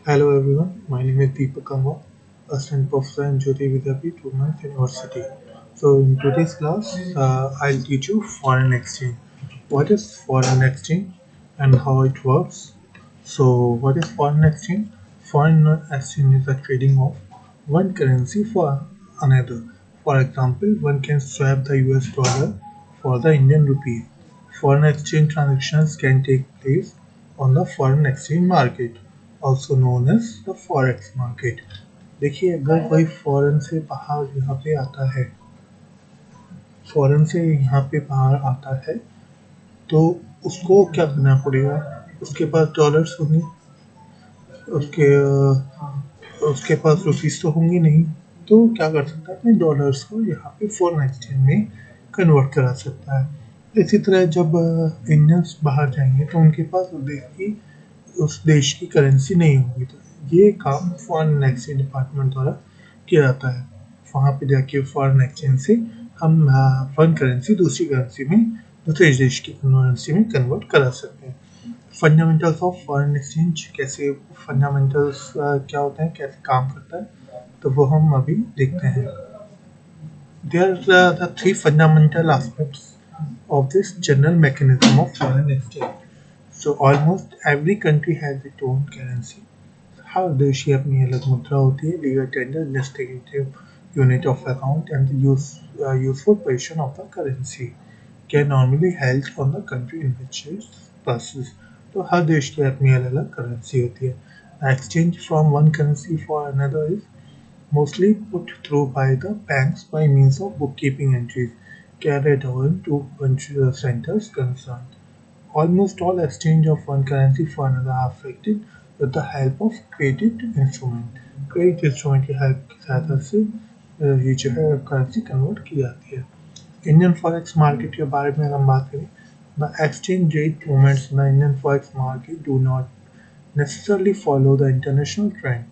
Hello everyone, my name is Deepak Kamwa, Assistant Professor in Jyoti Vidyapeeth Women's University. So in today's class, I'll teach you foreign exchange. What is foreign exchange and how it works? So what is foreign exchange? Foreign exchange is the trading of one currency for another. For example, one can swap the US dollar for the Indian rupee. Foreign exchange transactions can take place on the foreign exchange market, also known as the forex market. देखिए, अगर कोई foreign से बाहर यहाँ पे आता है, foreign से यहाँ पे बाहर आता है, तो उसको क्या करना पड़ेगा? उसके पास डॉलर्स होंगे, उसके उसके पास रुपीस तो होंगी नहीं, तो क्या कर सकता है? अपने डॉलर्स को यहाँ पे फॉरेन एक्सचेंज में कन्वर्ट करा सकता है। इसी तरह जब इंडियंस बाहर जाएंगे तो उनके पास उस देश की करेंसी नहीं होगी, तो ये काम फॉरेन एक्सचेंज डिपार्टमेंट द्वारा किया जाता है। वहाँ पे जाके फॉरेन एक्सचेंज से हम वन करेंसी दूसरी करेंसी में, दूसरे देश की करेंसी में कन्वर्ट करा सकते हैं। फंडामेंटल्स ऑफ फॉरेन एक्सचेंज, कैसे फंडामेंटल्स क्या होते हैं, कैसे काम करता है, तो वो हम अभी देखते हैं। There are the three fundamental aspects of this general mechanism of foreign exchange. So almost every country has its own currency. हर देश की अपनी अलग मुद्रा होती है, legal tender, distinctive unit of account, and the useful position of the currency can normally held on the country in which it passes. तो हर देश की अपनी अलग अलग करेंसी होती है। Exchange from one currency for another is mostly put through by the banks by means of bookkeeping entries carried out to country centers concerned. Almost all exchange of one currency for another are effected with the help of credit instrument. Credit instrument की help की सहायता से ये जो है currency convert की जाती है। इंडियन फॉरेक्स मार्केट के बारे में अगर हम बात करें, the exchange rate movements in the Indian forex market do not necessarily follow the international trend,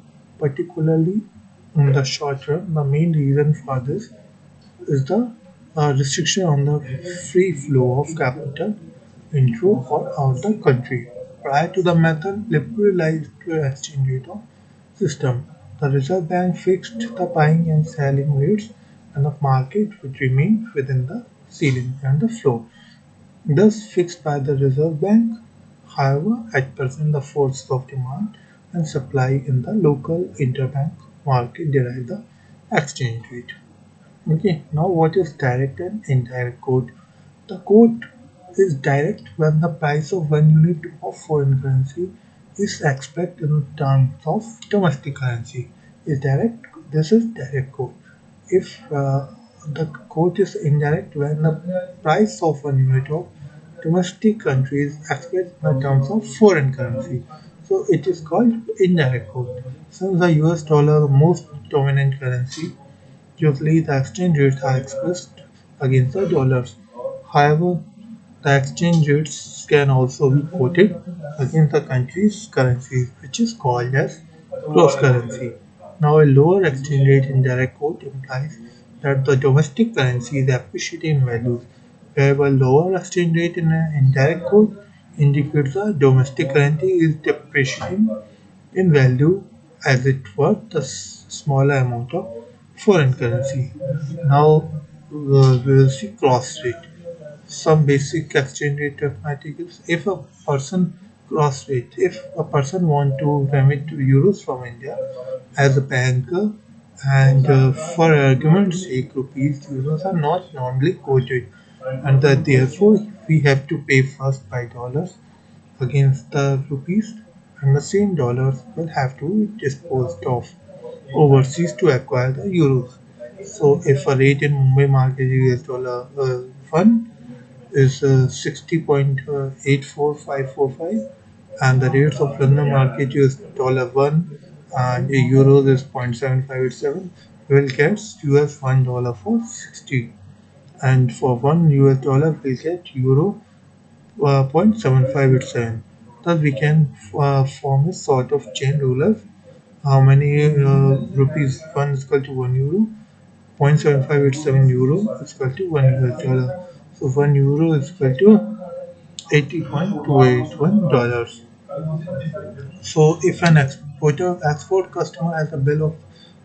particularly in the short term. The main reason for this is the restriction on the free flow of capital into or out the country. Prior to the method liberalized exchange rate of system, the Reserve Bank fixed the buying and selling rates and the market would remain within the ceiling and the flow thus fixed by the Reserve Bank. However, at present the forces of demand and supply in the local interbank market derive the exchange rate. Okay, now what is direct and indirect quote? The quote is direct when the price of one unit of foreign currency is expressed in terms of domestic currency. Is direct. This is direct quote. If the quote is indirect when the price of one unit of domestic country is expressed in terms of foreign currency, so it is called indirect quote. Since the US dollar the most dominant currency, usually the exchange rates are expressed against the dollars. However, the exchange rates can also be quoted against the country's currencies, which is called as cross currency. Now, a lower exchange rate in direct quote implies that the domestic currency is appreciating in value, whereas lower exchange rate in an indirect quote indicates the domestic currency is depreciating in value as it worth the smaller amount of foreign currency. Now we will see cross rate. Some basic exchange rate articles. If a person cross rate, if a person want to remit euros from India as a banker, and for argument's sake, rupees, euros are not normally quoted, and that therefore we have to pay first by dollars against the rupees, and the same dollars will have to be disposed of overseas to acquire the euros. So if a rate in Mumbai market US dollar 1 is 60.84545 and the rates of London market US dollar 1 and euros is 0.7587, will get US $1 for 60, and for 1 US dollar we'll get euro 0.7587. Thus, we can form a sort of chain rule of how many rupees 1 is equal to 1 euro, 0.7587 euro is equal to 1 US dollar. So 1 euro is equal to 80.281 dollars. So if an Put a export customer has a bill of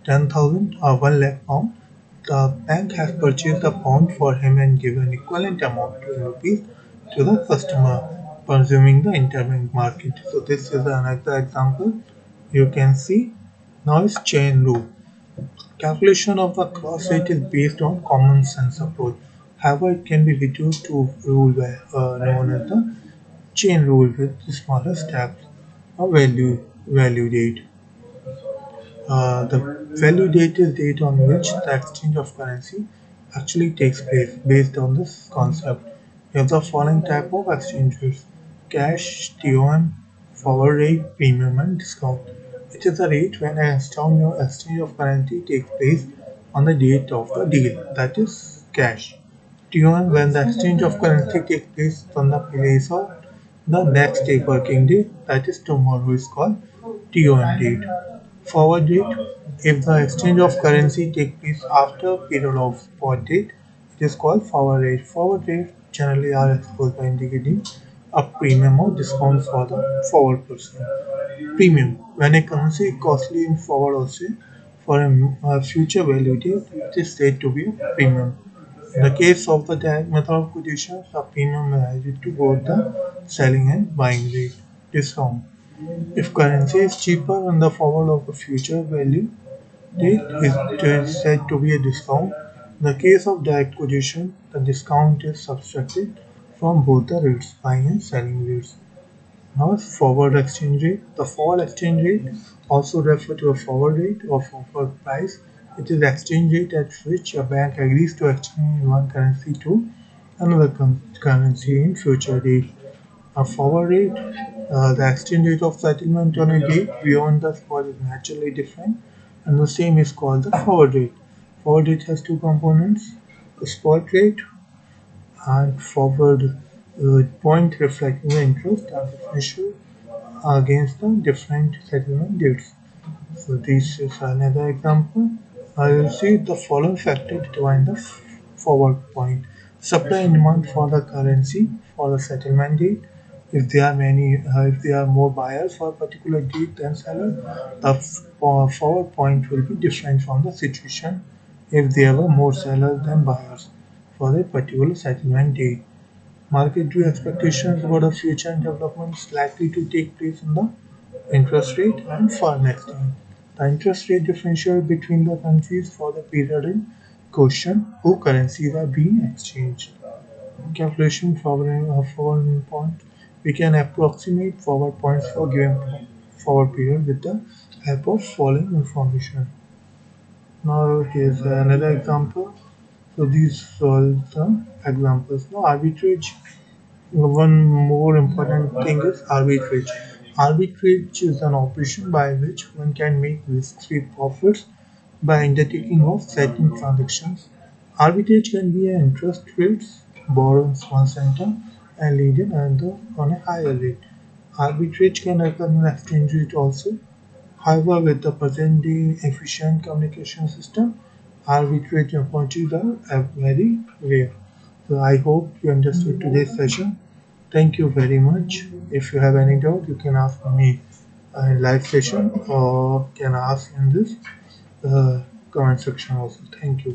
10,000 or 1 lakh pound. The bank has purchased the pound for him and given equivalent amount in rupees to the customer, presuming the interbank market. So this is another example. You can see now is chain rule. Calculation of the cross rate is based on common sense approach. However, it can be reduced to rule known as the chain rule with smaller steps. A value date. The value date is date on which the exchange of currency actually takes place. Based on this concept, we have the following type of exchange rates: cash, TON, forward rate, premium, and discount. It is the rate when an exchange of currency takes place on the date of the deal, that is cash. TON when the exchange of currency takes place on the place of the next day working day, that is tomorrow, is called TON date. Forward date: if the exchange of currency takes place after period of spot date, it is called forward rate. Forward rates generally are exposed by indicating a premium or discount for the forward person. Premium: when a currency is costly in forward or say for a future value date, it is said to be a premium. In the case of the direct method of quotation, the premium is added to both the selling and buying rate. Discount: if currency is cheaper on the forward of a future value date, it is said to be a discount. In the case of direct quotation, the discount is subtracted from both the rates, buying and selling rates. Now, forward exchange rate. The forward exchange rate, also referred to a forward rate or forward price, it is the exchange rate at which a bank agrees to exchange one currency to another currency in future date. A forward rate, the exchange rate of settlement on a date beyond the spot is naturally different, and the same is called the forward rate. Forward rate has two components: the spot rate and forward point reflecting the interest and differential against the different settlement dates. So this is another example. I will see the following factor determine the forward point. Supply and demand for the currency for the settlement date. If there are more buyers for a particular date than sellers, the forward point will be different from the situation if there were more sellers than buyers for a particular settlement date. Market view expectations about the future developments likely to take place in the interest rate and foreign exchange. The interest rate differential between the countries for the period in question whose currencies are being exchanged. Calculation forward point. We can approximate forward points for given forward period with the help of following information. Now here's another example. So these are the examples. Now arbitrage. One more important thing is arbitrage. Arbitrage is an operation by which one can make risk-free profits by undertaking of certain transactions. Arbitrage can be an interest rates, borrows one center and lend another on a higher rate. Arbitrage can occur in exchange rate also. However, with the present day efficient communication system, arbitrage opportunities are very rare. So I hope you understood today's session. Thank you very much. If you have any doubt, you can ask me in live session or can ask in this comment section also. Thank you.